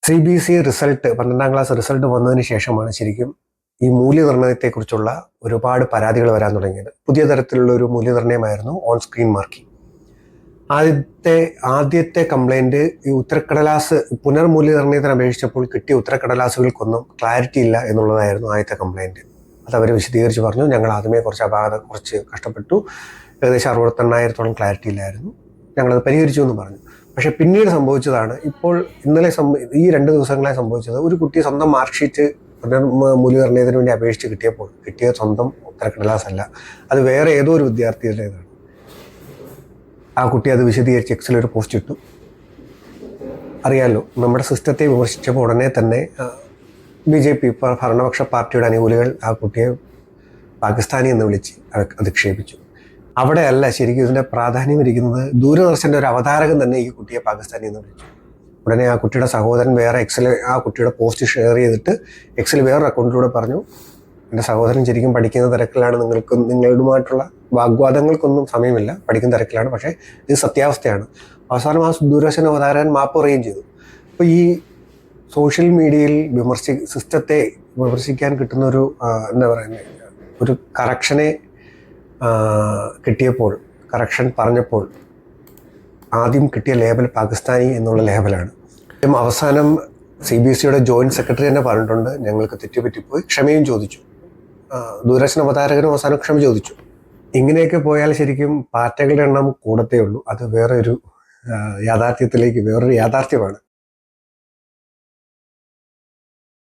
CBSE result 12ാം class result വന്നതിന് ശേഷമാണ് ശരിക്കും ഈ മൂല്യനിർണ്ണയത്തെക്കുറിച്ചുള്ള ഒരുപാട് പരാതികൾ വരാൻ തുടങ്ങിയത്. പുതിയ തരത്തിലുള്ള ഒരു മൂല്യനിർണ്ണയമായിരുന്നു ഓൺ സ്ക്രീൻ മാർക്കിംഗ്. ആദ്യത്തെ കംപ്ലൈന്റ് ഈ ഉത്തരക്കടലാസ് പുനർമൂല്യനിർണ്ണയത്തിന് അപേക്ഷിച്ചപ്പോൾ കിട്ടിയ ഉത്തരക്കടലാസുകൾക്കൊന്നും ക്ലാരിറ്റി ഇല്ല എന്നുള്ളതായിരുന്നു ആദ്യത്തെ കംപ്ലൈന്റ്. അത് അവർ വിശദീകരിച്ച് പറഞ്ഞു. ഞങ്ങൾ ആദ്യമേ കുറച്ച് കഷ്ടപ്പെട്ടു. ഏകദേശം 68,000-ഓളം ക്ലാരിറ്റി ഇല്ലായിരുന്നു. ഞങ്ങളത് പരിഹരിച്ചു എന്ന് പറഞ്ഞു. പക്ഷെ പിന്നീട് സംഭവിച്ചതാണ് ഈ 2 ദിവസങ്ങളായി സംഭവിച്ചത്. ഒരു കുട്ടി സ്വന്തം മാർക്ക് ഷീറ്റ് മൂല്യനിർണ്ണയത്തിന് വേണ്ടി അപേക്ഷിച്ച് കിട്ടിയ സ്വന്തം ഉത്തരക്കടലാസല്ല, അത് വേറെ ഏതോ ഒരു വിദ്യാർത്ഥിയുടേതാണ്. ആ കുട്ടി അത് വിശദീകരിച്ച് എക്സിലൊരു പോസ്റ്റ് ഇട്ടു. അറിയാലോ, നമ്മുടെ സിസ്റ്റത്തെ വിമർശിച്ചപ്പോൾ ഉടനെ തന്നെ BJP ഭരണപക്ഷ പാർട്ടിയുടെ അനുകൂലികൾ ആ കുട്ടിയെ പാകിസ്ഥാനി എന്ന് വിളിച്ച് അധിക്ഷേപിച്ചു. അവിടെ അല്ല ശരിക്കും ഇതിൻ്റെ പ്രാധാന്യം ഇരിക്കുന്നത്. ദൂരദർശൻ്റെ ഒരു അവതാരകൻ തന്നെ ഈ കുട്ടിയെ പാകിസ്ഥാനി എന്ന് വിളിച്ചു. ഉടനെ ആ കുട്ടിയുടെ സഹോദരൻ വേറെ ആ കുട്ടിയുടെ പോസ്റ്റ് ഷെയർ ചെയ്തിട്ട് എക്സിൽ വേറൊരു അക്കൗണ്ടിലൂടെ പറഞ്ഞു, എൻ്റെ സഹോദരൻ ശരിക്കും പഠിക്കുന്ന തിരക്കിലാണ്, നിങ്ങളുമായിട്ടുള്ള വാഗ്വാദങ്ങൾക്കൊന്നും സമയമില്ല, പഠിക്കുന്ന തിരക്കിലാണ്, പക്ഷേ ഇത് സത്യാവസ്ഥയാണ്. അവസാനം ആ ദൂരദർശൻ അവതാരകൻ മാപ്പ് പറയുകയും ചെയ്തു. അപ്പോൾ ഈ സോഷ്യൽ മീഡിയയിൽ സിസ്റ്റത്തെ വിമർശിക്കാൻ കിട്ടുന്ന ഒരു കറക്ഷനെ കറക്ഷൻ പറഞ്ഞപ്പോൾ ആദ്യം കിട്ടിയ ലേബൽ പാകിസ്ഥാനി എന്നുള്ള ലേബലാണ്. അവസാനം CBSEയുടെ ജോയിന്റ് സെക്രട്ടറി തന്നെ പറഞ്ഞിട്ടുണ്ട്, ഞങ്ങൾക്ക് തെറ്റുപറ്റിപ്പോയി, ക്ഷമയും ചോദിച്ചു. ദൂരദർശൻ അവതാരകനും അവസാനം ക്ഷമ ചോദിച്ചു. ഇങ്ങനെയൊക്കെ പോയാൽ ശരിക്കും പാറ്റകളുടെ എണ്ണം കൂടത്തേ ഉള്ളൂ. അത് വേറൊരു യാഥാർത്ഥ്യമാണ്.